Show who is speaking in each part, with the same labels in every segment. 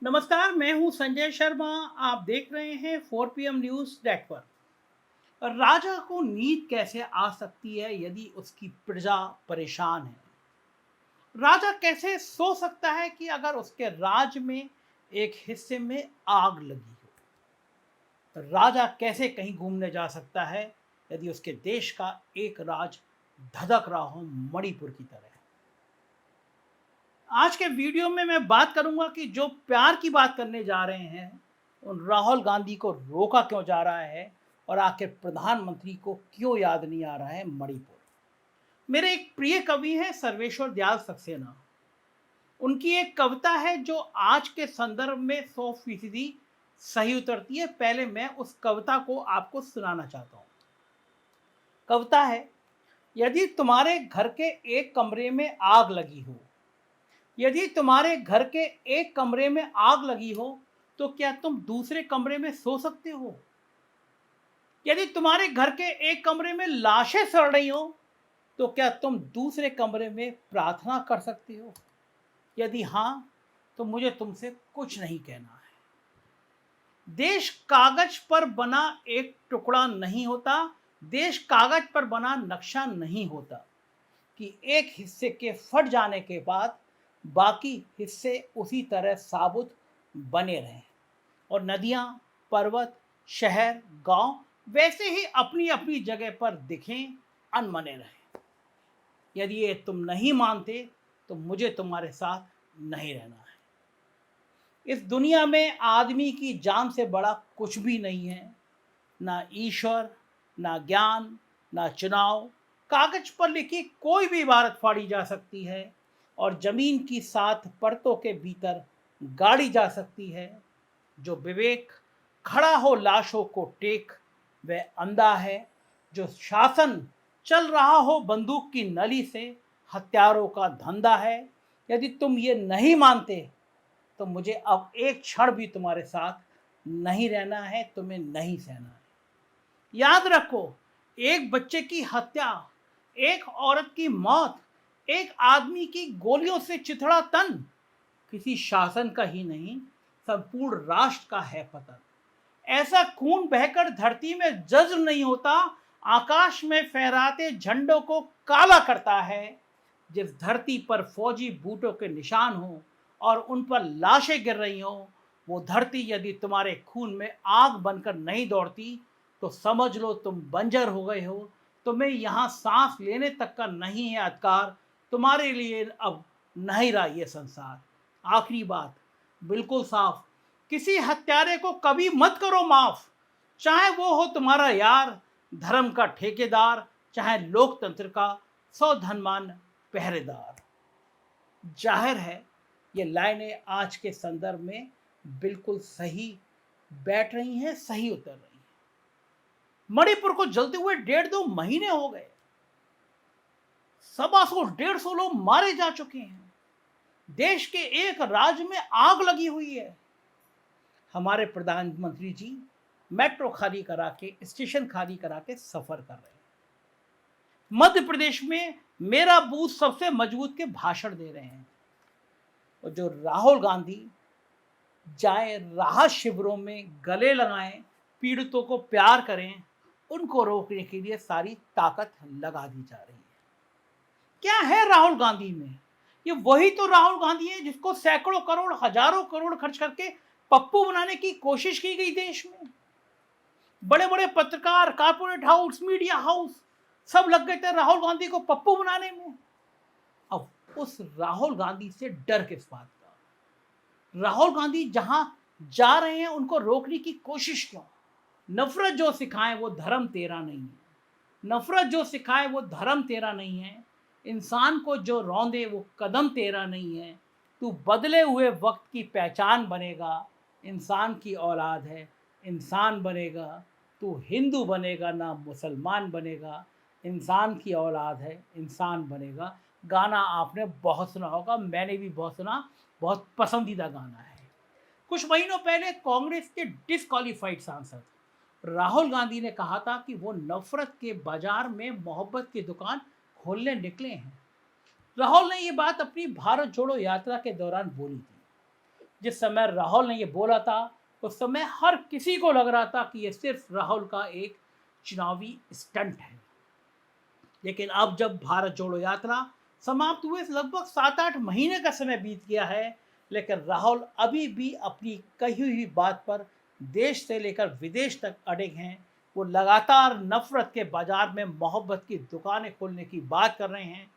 Speaker 1: नमस्कार, मैं हूं संजय शर्मा। आप देख रहे हैं 4 PM न्यूज़ नेटवर्क। राजा को नींद कैसे आ सकती है यदि उसकी प्रजा परेशान है? राजा कैसे सो सकता है कि अगर उसके राज में एक हिस्से में आग लगी हो? राजा कैसे कहीं घूमने जा सकता है यदि उसके देश का एक राज धधक रहा हो मणिपुर की तरह? आज के वीडियो में मैं बात करूंगा कि जो प्यार की बात करने जा रहे हैं उन राहुल गांधी को रोका क्यों जा रहा है और आखिर प्रधानमंत्री को क्यों याद नहीं आ रहा है मणिपुर। मेरे एक प्रिय कवि हैं सर्वेश्वर दयाल सक्सेना। उनकी एक कविता है जो आज के संदर्भ में 100% सही उतरती है। पहले मैं उस कविता को आपको सुनाना चाहता हूँ। कविता है, यदि तुम्हारे घर के एक कमरे में आग लगी हो, यदि तुम्हारे घर के एक कमरे में आग लगी हो तो क्या तुम दूसरे कमरे में सो सकते हो? यदि तुम्हारे घर के एक कमरे में लाशें सड़ रही हो तो क्या तुम दूसरे कमरे में प्रार्थना कर सकते हो? यदि हाँ, तो मुझे तुमसे कुछ नहीं कहना है। देश कागज पर बना एक टुकड़ा नहीं होता, देश कागज पर बना नक्शा नहीं होता कि एक हिस्से के फट जाने के बाद बाकी हिस्से उसी तरह साबुत बने रहें और नदियां, पर्वत, शहर, गांव वैसे ही अपनी अपनी जगह पर दिखें, अनमने रहें। यदि ये तुम नहीं मानते तो मुझे तुम्हारे साथ नहीं रहना है। इस दुनिया में आदमी की जान से बड़ा कुछ भी नहीं है। ना ईश्वर, ना ज्ञान, ना चुनाव। कागज पर लिखी कोई भी इबारत फाड़ी जा सकती है और जमीन की 7 परतों के भीतर गाड़ी जा सकती है। जो विवेक खड़ा हो लाशों को टेक वह अंधा है। जो शासन चल रहा हो बंदूक की नली से हत्यारों का धंधा है। यदि तुम ये नहीं मानते तो मुझे अब एक क्षण भी तुम्हारे साथ नहीं रहना है, तुम्हें नहीं सहना है। याद रखो, एक बच्चे की हत्या, एक औरत की मौत, एक आदमी की गोलियों से चिथड़ा तन किसी शासन का ही नहीं, संपूर्ण राष्ट्र का है पतन। ऐसा खून बहकर धरती में जज्ब नहीं होता, आकाश में फहराते झंडों को काला करता है। जिस धरती पर फौजी बूटों के निशान हो और उन पर लाशें गिर रही हो, वो धरती यदि तुम्हारे खून में आग बनकर नहीं दौड़ती तो समझ लो तुम बंजर हो गए हो। तुम्हें यहाँ सांस लेने तक का नहीं है अधिकार। तुम्हारे लिए अब नहीं रहा ये संसार। आखिरी बात बिल्कुल साफ, किसी हत्यारे को कभी मत करो माफ, चाहे वो हो तुम्हारा यार, धर्म का ठेकेदार, चाहे लोकतंत्र का 100 धनवान पहरेदार। जाहिर है ये लाइनें आज के संदर्भ में बिल्कुल सही बैठ रही हैं, सही उतर रही हैं। मणिपुर को जलते हुए 1.5-2 महीने हो गए। 125 लोग मारे जा चुके हैं। देश के एक राज्य में आग लगी हुई है। हमारे प्रधानमंत्री जी मेट्रो खाली करा के, स्टेशन खाली करा के सफर कर रहे हैं। मध्य प्रदेश में मेरा बूथ सबसे मजबूत के भाषण दे रहे हैं। और जो राहुल गांधी जाए राहत शिविरों में गले लगाएं, पीड़ितों को प्यार करें, उनको रोकने के लिए सारी ताकत लगा दी जा रही है। क्या है राहुल गांधी में? ये वही तो राहुल गांधी है जिसको सैकड़ों करोड़, हजारों करोड़ खर्च करके पप्पू बनाने की कोशिश की गई देश में। बड़े बड़े पत्रकार, कारपोरेट हाउस, मीडिया हाउस सब लग गए थे राहुल गांधी को पप्पू बनाने में। अब उस राहुल गांधी से डर किस बात का? राहुल गांधी जहां जा रहे हैं उनको रोकने की कोशिश क्यों? नफरत जो सिखाए वो धर्म तेरा नहीं है। नफरत जो सिखाए वो धर्म तेरा नहीं है। इंसान को जो रौंदे वो कदम तेरा नहीं है। तू बदले हुए वक्त की पहचान बनेगा। इंसान की औलाद है, इंसान बनेगा। तू हिंदू बनेगा ना मुसलमान बनेगा। इंसान की औलाद है, इंसान बनेगा। गाना आपने बहुत सुना होगा, मैंने भी बहुत सुना, बहुत पसंदीदा गाना है। कुछ महीनों पहले कांग्रेस के डिस्क्वालीफाइड सांसद राहुल गांधी ने कहा था कि वो नफरत के बाजार में मोहब्बत की दुकान खोलने निकले हैं। राहुल ने ये बात अपनी भारत जोड़ो यात्रा के दौरान बोली थी। जिस समय राहुल ने ये बोला था उस समय हर किसी को लग रहा था कि ये सिर्फ राहुल का एक चुनावी स्टंट है। लेकिन अब जब भारत जोड़ो यात्रा समाप्त हुए लगभग 7-8 महीने का समय बीत गया है, लेकिन राहुल अभी भी अपनी कही हुई बात पर देश से लेकर विदेश तक अड़े हैं। वो लगातार नफरत के बाजार में मोहब्बत की दुकानें खोलने की बात कर रहे हैं।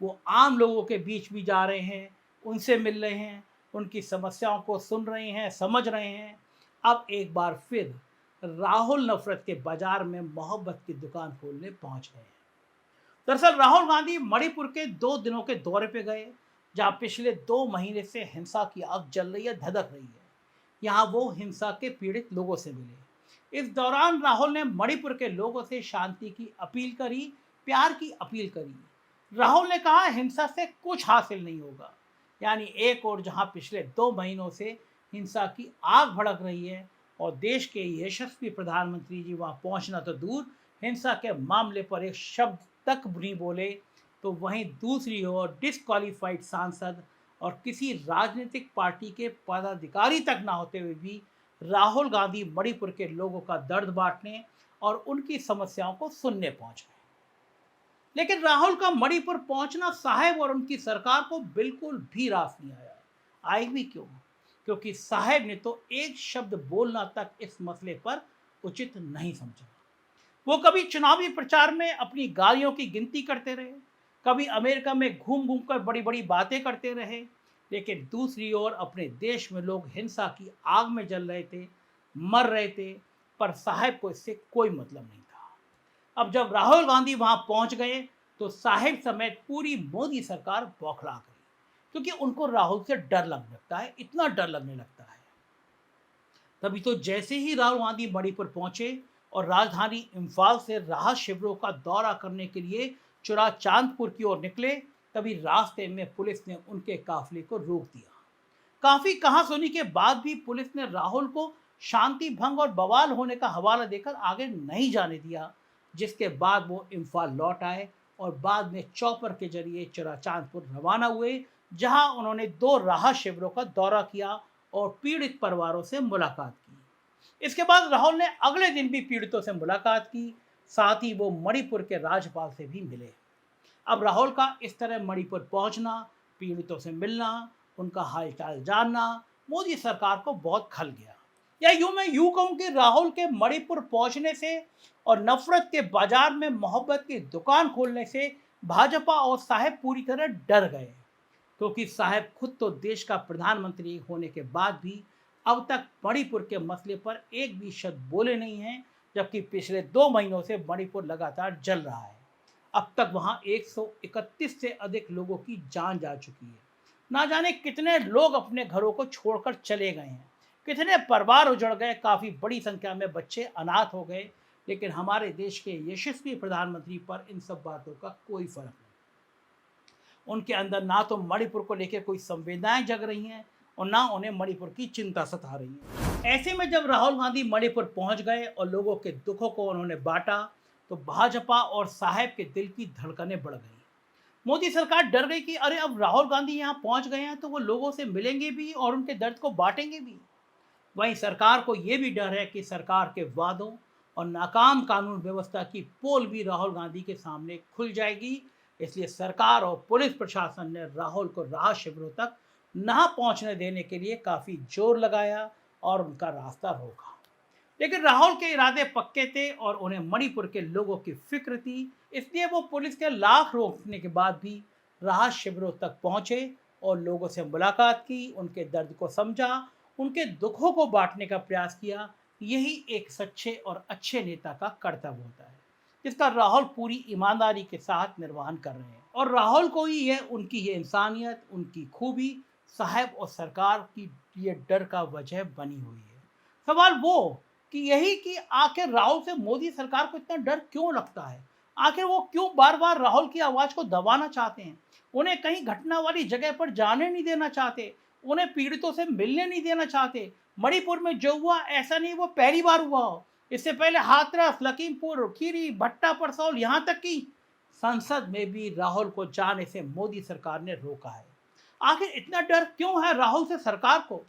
Speaker 1: वो आम लोगों के बीच भी जा रहे हैं, उनसे मिल रहे हैं, उनकी समस्याओं को सुन रहे हैं, समझ रहे हैं। अब एक बार फिर राहुल नफरत के बाजार में मोहब्बत की दुकान खोलने पहुंच गए हैं। दरअसल राहुल गांधी मणिपुर के 2 दिनों के दौरे पे गए, जहां पिछले 2 महीने से हिंसा की आग जल रही है, धधक रही है। यहाँ वो हिंसा के पीड़ित लोगों से मिले। इस दौरान राहुल ने मणिपुर के लोगों से शांति की अपील करी, प्यार की अपील करी। राहुल ने कहा हिंसा से कुछ हासिल नहीं होगा। यानी एक और जहां पिछले 2 महीनों से हिंसा की आग भड़क रही है और देश के यशस्वी प्रधानमंत्री जी वहां पहुंचना तो दूर, हिंसा के मामले पर एक शब्द तक नहीं बोले, तो वहीं दूसरी ओर डिस्क्वालीफाइड सांसद और किसी राजनीतिक पार्टी के पदाधिकारी तक ना होते हुए भी राहुल गांधी मणिपुर के लोगों का दर्द बांटने और उनकी समस्याओं को सुनने पहुंच गए। लेकिन राहुल का मणिपुर पहुंचना साहब और उनकी सरकार को बिल्कुल भी रास नहीं आया। आई भी क्यों? क्योंकि साहब ने तो एक शब्द बोलना तक इस मसले पर उचित नहीं समझा। वो कभी चुनावी प्रचार में अपनी गालियों की गिनती करते रहे, कभी अमेरिका में घूम घूम कर बड़ी बड़ी बातें करते रहे, लेकिन दूसरी ओर अपने देश में लोग हिंसा की आग में जल रहे थे, मर रहे थे, पर साहब को इससे कोई मतलब नहीं था। अब जब राहुल गांधी वहां पहुंच गए तो साहब समेत पूरी मोदी सरकार बौखला गई, क्योंकि उनको राहुल से डर लगने लगता है, इतना डर लगने लगता है। तभी तो जैसे ही राहुल गांधी मणिपुर पहुंचे और राजधानी इम्फाल से राहत शिविरों का दौरा करने के लिए चुरा चांदपुर की ओर निकले, तभी रास्ते में पुलिस ने उनके काफिले को रोक दिया। काफी कहासुनी के बाद भी पुलिस ने राहुल को शांति भंग और बवाल होने का हवाला देकर आगे नहीं जाने दिया, जिसके बाद वो इम्फाल लौट आए और बाद में चौपर के जरिए चुरा चांदपुर रवाना हुए, जहां उन्होंने 2 राहत शिविरों का दौरा किया और पीड़ित परिवारों से मुलाकात की। इसके बाद राहुल ने अगले दिन भी पीड़ितों से मुलाकात की, साथ ही वो मणिपुर के राज्यपाल से भी मिले। अब राहुल का इस तरह मणिपुर पहुंचना, पीड़ितों से मिलना, उनका हालचाल जानना मोदी सरकार को बहुत खल गया। या मैं यूं कहूं कि राहुल के मणिपुर पहुंचने से और नफरत के बाजार में मोहब्बत की दुकान खोलने से भाजपा और साहब पूरी तरह डर गए, क्योंकि साहब खुद तो देश का प्रधानमंत्री होने के बाद भी अब तक मणिपुर के मसले पर एक भी शब्द बोले नहीं हैं, जबकि पिछले 2 महीनों से मणिपुर लगातार जल रहा है। अब तक वहां 131 से अधिक लोगों की जान जा चुकी है। ना जाने कितने लोग अपने घरों को छोड़कर चले गए हैं, कितने परिवार उजड़ गए, काफ़ी बड़ी संख्या में बच्चे अनाथ हो गए। लेकिन हमारे देश के यशस्वी प्रधानमंत्री पर इन सब बातों का कोई फर्क नहीं। उनके अंदर ना तो मणिपुर को लेकर कोई संवेदनाएं जग रही हैं और ना उन्हें मणिपुर की चिंता सता रही है। ऐसे में जब राहुल गांधी मणिपुर पहुंच गए और लोगों के दुखों को उन्होंने बांटा, तो भाजपा और साहब के दिल की धड़कनें बढ़ गई। मोदी सरकार डर गई कि अरे अब राहुल गांधी यहाँ पहुंच गए हैं तो वो लोगों से मिलेंगे भी और उनके दर्द को बांटेंगे भी। वहीं सरकार को ये भी डर है कि सरकार के वादों और नाकाम कानून व्यवस्था की पोल भी राहुल गांधी के सामने खुल जाएगी। इसलिए सरकार और पुलिस प्रशासन ने राहुल को राहत शिविरों तक ना पहुंचने देने के लिए काफ़ी जोर लगाया और उनका रास्ता रोका। लेकिन राहुल के इरादे पक्के थे और उन्हें मणिपुर के लोगों की फिक्र थी, इसलिए वो पुलिस के लाख रोकने के बाद भी राहत शिविरों तक पहुंचे और लोगों से मुलाकात की, उनके दर्द को समझा, उनके दुखों को बांटने का प्रयास किया। यही एक सच्चे और अच्छे नेता का कर्तव्य होता है, जिसका राहुल पूरी ईमानदारी के साथ निर्वहन कर रहे हैं। और राहुल को ही यह उनकी ये इंसानियत, उनकी खूबी साहब और सरकार की ये डर का वजह बनी हुई है। सवाल वो कि यही कि आखिर राहुल से मोदी सरकार को इतना डर क्यों लगता है? आखिर वो क्यों बार बार राहुल की आवाज़ को दबाना चाहते हैं? उन्हें कहीं घटना वाली जगह पर जाने नहीं देना चाहते, उन्हें पीड़ितों से मिलने नहीं देना चाहते। मणिपुर में जो हुआ ऐसा नहीं वो पहली बार हुआ हो, इससे पहले हाथरस, लखीमपुर खीरी, भट्टा परसौल, यहाँ तक कि संसद में भी राहुल को जाने से मोदी सरकार ने रोका है। आखिर इतना डर क्यों है राहुल से सरकार को?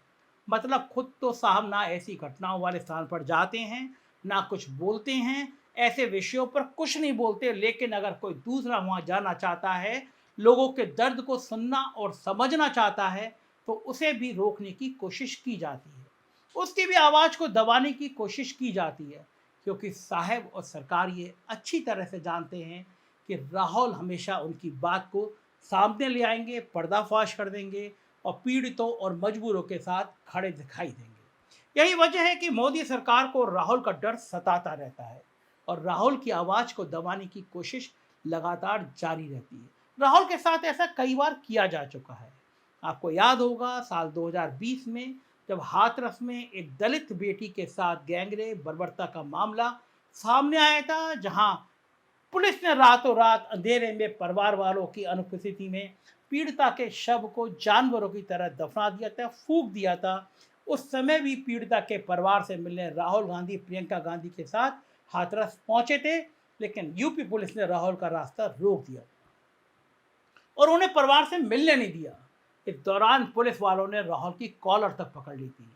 Speaker 1: मतलब खुद तो साहब ना ऐसी घटनाओं वाले स्थान पर जाते हैं, ना कुछ बोलते हैं, ऐसे विषयों पर कुछ नहीं बोलते, लेकिन अगर कोई दूसरा वहाँ जाना चाहता है, लोगों के दर्द को सुनना और समझना चाहता है, तो उसे भी रोकने की कोशिश की जाती है। उसकी भी आवाज़ को दबाने की कोशिश की जाती है, क्योंकि साहब और सरकार ये अच्छी तरह से जानते हैं कि राहुल हमेशा उनकी बात को सामने ले आएंगे, पर्दाफाश कर देंगे और पीड़ितों और मजबूरों के साथ खड़े दिखाई देंगे। यही वजह है कि मोदी सरकार को राहुल का डर सताता रहता है और राहुल की आवाज़ को दबाने की कोशिश लगातार जारी रहती है। राहुल के साथ ऐसा कई बार किया जा चुका है। आपको याद होगा साल 2020 में जब हाथरस में एक दलित बेटी के साथ गैंगरेप बर्बरता का मामला सामने आया था, जहां पुलिस ने रातों रात अंधेरे में परिवार वालों की अनुपस्थिति में पीड़िता के शव को जानवरों की तरह दफना दिया था, फूंक दिया था। उस समय भी पीड़िता के परिवार से मिलने राहुल गांधी प्रियंका गांधी के साथ हाथरस पहुंचे थे, लेकिन यूपी पुलिस ने राहुल का रास्ता रोक दिया और उन्हें परिवार से मिलने नहीं दिया। इस दौरान पुलिस वालों ने राहुल की कॉलर तक पकड़ ली थी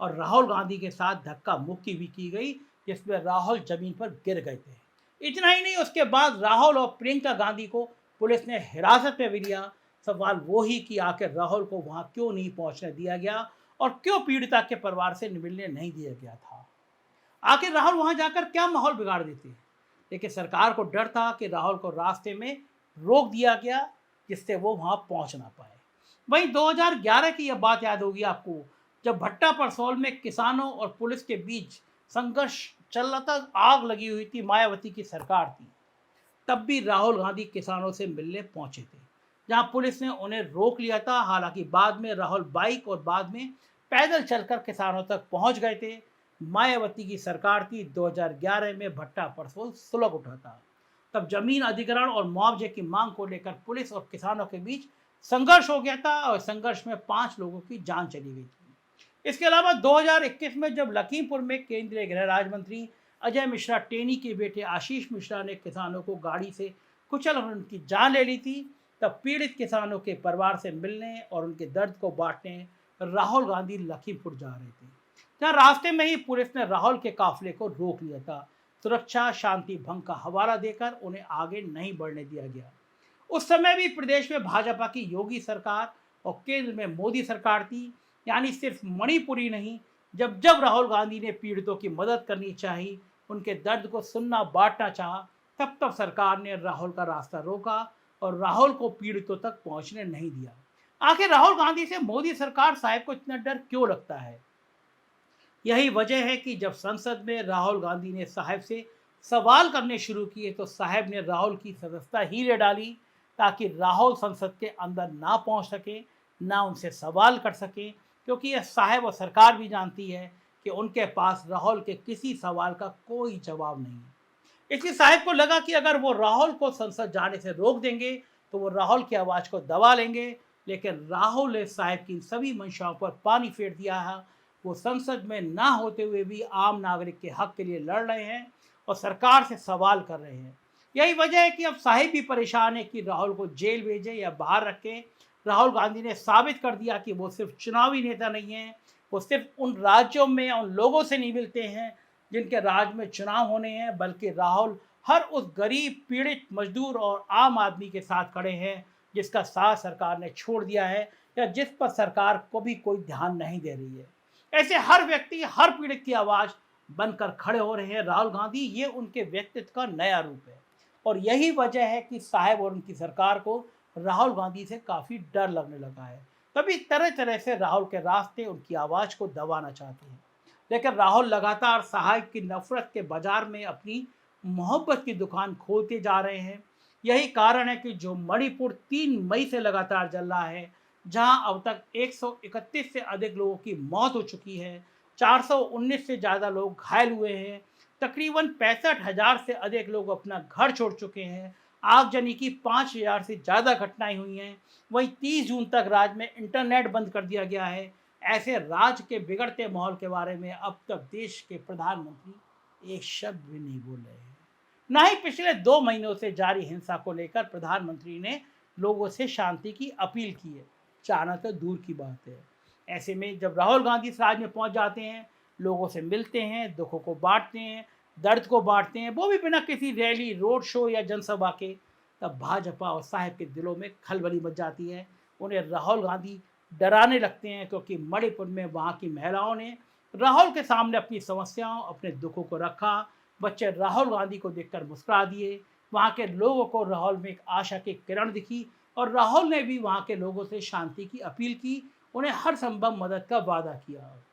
Speaker 1: और राहुल गांधी के साथ धक्का मुक्की भी की गई, जिसमें राहुल जमीन पर गिर गए थे। इतना ही नहीं, उसके बाद राहुल और प्रियंका गांधी को पुलिस ने हिरासत में भी लिया। सवाल वो ही कि आखिर राहुल को वहां क्यों नहीं पहुंचने दिया गया और क्यों पीड़िता के परिवार से मिलने नहीं दिया गया था। आखिर राहुल वहां जाकर क्या माहौल बिगाड़ देते। लेकिन सरकार को डर था कि राहुल को रास्ते में रोक दिया गया, जिससे वो वहां पहुंच ना पाए। वहीं 2011 की यह बात याद होगी आपको, जब भट्टा परसौल में किसानों और पुलिस के बीच संघर्ष चल रहा था, आग लगी हुई थी, मायावती की सरकार थी। तब भी राहुल गांधी किसानों से मिलने पहुंचे थे, जहां पुलिस ने उन्हें रोक लिया था। हालांकि बाद में राहुल बाइक और बाद में पैदल चलकर किसानों तक पहुंच गए थे। मायावती की सरकार थी। 2011 में भट्टा परसौल सुलग उठा था। तब जमीन अधिग्रहण और मुआवजे की मांग को लेकर पुलिस और किसानों के बीच संघर्ष हो गया था और संघर्ष में 5 लोगों की जान चली गई थी। इसके अलावा 2021 में जब लखीमपुर में केंद्रीय गृह राज्य मंत्री अजय मिश्रा टेनी के बेटे आशीष मिश्रा ने किसानों को गाड़ी से कुचल और उनकी जान ले ली थी, तब पीड़ित किसानों के परिवार से मिलने और उनके दर्द को बांटने राहुल गांधी लखीमपुर जा रहे थे, जहाँ रास्ते में ही पुलिस ने राहुल के काफिले को रोक लिया था। सुरक्षा शांति भंग का हवाला देकर उन्हें आगे नहीं बढ़ने दिया गया। उस समय भी प्रदेश में भाजपा की योगी सरकार और केंद्र में मोदी सरकार थी। यानी सिर्फ मणिपुरी नहीं, जब जब राहुल गांधी ने पीड़ितों की मदद करनी चाहिए, उनके दर्द को सुनना बांटना चाहा, तब तब सरकार ने राहुल का रास्ता रोका और राहुल को पीड़ितों तक पहुंचने नहीं दिया। आखिर राहुल गांधी से मोदी सरकार साहब को इतना डर क्यों लगता है? यही वजह है कि जब संसद में राहुल गांधी ने साहब से सवाल करने शुरू किए, तो साहब ने राहुल की सदस्यता ही ले डाली, ताकि राहुल संसद के अंदर ना पहुंच सके, ना उनसे सवाल कर सके, क्योंकि यह साहब और सरकार भी जानती है कि उनके पास राहुल के किसी सवाल का कोई जवाब नहीं है। इसलिए साहब को लगा कि अगर वो राहुल को संसद जाने से रोक देंगे, तो वो राहुल की आवाज़ को दबा लेंगे। लेकिन राहुल ने साहब की सभी मंशाओं पर पानी फेर दिया है। वो संसद में ना होते हुए भी आम नागरिक के हक के लिए लड़ रहे हैं और सरकार से सवाल कर रहे हैं। यही वजह है कि अब साहिब भी परेशान है कि राहुल को जेल भेजे या बाहर रखे। राहुल गांधी ने साबित कर दिया कि वो सिर्फ चुनावी नेता नहीं हैं, वो सिर्फ उन राज्यों में उन लोगों से नहीं मिलते हैं जिनके राज्य में चुनाव होने हैं, बल्कि राहुल हर उस गरीब पीड़ित मजदूर और आम आदमी के साथ खड़े हैं जिसका साथ सरकार ने छोड़ दिया है या जिस पर सरकार को भी कोई ध्यान नहीं दे रही है। ऐसे हर व्यक्ति, हर पीड़ित की आवाज़ बनकर खड़े हो रहे हैं राहुल गांधी। ये उनके व्यक्तित्व का नया रूप है और यही वजह है कि साहब और उनकी सरकार को राहुल गांधी से काफ़ी डर लगने लगा है। तभी तरह तरह से राहुल के रास्ते उनकी आवाज़ को दबाना चाहते हैं। लेकिन राहुल लगातार साहब की नफरत के बाजार में अपनी मोहब्बत की दुकान खोलते जा रहे हैं। यही कारण है कि जो मणिपुर 3 मई से लगातार चल रहा है, जहां अब तक 131 से अधिक लोगों की मौत हो चुकी है, 419 से ज़्यादा लोग घायल हुए हैं, तकरीबन 65,000 से अधिक लोग अपना घर छोड़ चुके हैं, आगजनी की 5,000 से ज़्यादा घटनाएं हुई हैं। वहीं 30 जून तक राज्य में इंटरनेट बंद कर दिया गया है। ऐसे राज्य के बिगड़ते माहौल के बारे में अब तक देश के प्रधानमंत्री एक शब्द भी नहीं बोल रहे हैं। न ही पिछले 2 महीनों से जारी हिंसा को लेकर प्रधानमंत्री ने लोगों से शांति की अपील की है। चाहना तो दूर की बात है। ऐसे में जब राहुल गांधी इस राज्य में पहुंच जाते हैं, लोगों से मिलते हैं, दुखों को बांटते हैं, दर्द को बांटते हैं, वो भी बिना किसी रैली, रोड शो या जनसभा के, तब भाजपा और साहब के दिलों में खलबली मच जाती है। उन्हें राहुल गांधी डराने लगते हैं, क्योंकि मणिपुर में वहाँ की महिलाओं ने राहुल के सामने अपनी समस्याओं, अपने दुखों को रखा। बच्चे राहुल गांधी को देखकर मुस्कुरा दिए। वहाँ के लोगों को राहुल में एक आशा की किरण दिखी, और राहुल ने भी वहाँ के लोगों से शांति की अपील की, उन्हें हर संभव मदद का वादा किया।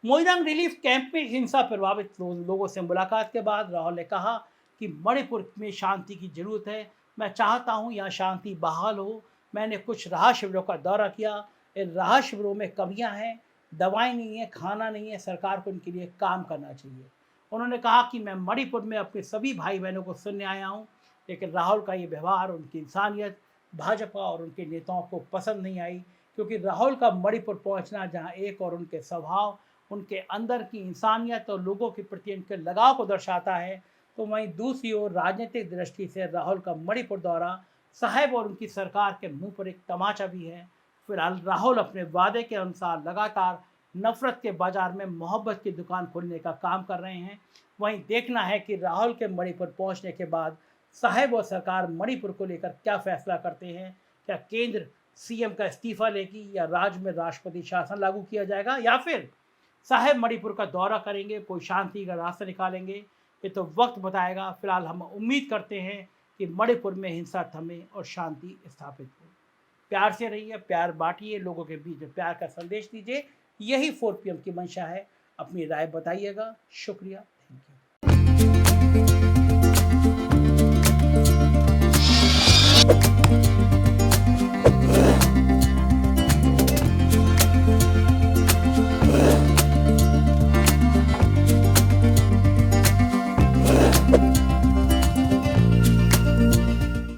Speaker 1: मोइरांग रिलीफ कैंप में हिंसा प्रभावित लोगों से मुलाकात के बाद राहुल ने कहा कि मणिपुर में शांति की जरूरत है। मैं चाहता हूं यहाँ शांति बहाल हो। मैंने कुछ राहत शिविरों का दौरा किया। इन राहत शिविरों में कमियां हैं, दवाएं नहीं है, खाना नहीं है। सरकार को इनके लिए काम करना चाहिए। उन्होंने कहा कि मैं मणिपुर में अपने सभी भाई बहनों को सुनने आया हूँ, लेकिन राहुल का ये व्यवहार, उनकी इंसानियत भाजपा और उनके नेताओं को पसंद नहीं आई, क्योंकि राहुल का मणिपुर पहुंचना जहां एक और उनके स्वभाव, उनके अंदर की इंसानियत और लोगों के प्रति उनके लगाव को दर्शाता है, तो वहीं दूसरी ओर राजनीतिक दृष्टि से राहुल का मणिपुर दौरा साहब और उनकी सरकार के मुंह पर एक तमाचा भी है। फिलहाल राहुल अपने वादे के अनुसार लगातार नफरत के बाजार में मोहब्बत की दुकान खोलने का काम कर रहे हैं। वहीं देखना है कि राहुल के मणिपुर पहुंचने के बाद साहब और सरकार मणिपुर को लेकर क्या फैसला करते हैं। क्या केंद्र सीएम का इस्तीफा लेगी, या राज्य में राष्ट्रपति शासन लागू किया जाएगा, या फिर साहेब मणिपुर का दौरा करेंगे, कोई शांति का रास्ता निकालेंगे। ये तो वक्त बताएगा। फिलहाल हम उम्मीद करते हैं कि मणिपुर में हिंसा थमे और शांति स्थापित हो। प्यार से रहिए, प्यार बांटिए, लोगों के बीच में प्यार का संदेश दीजिए। यही 4 PM की मंशा है। अपनी राय बताइएगा। शुक्रिया।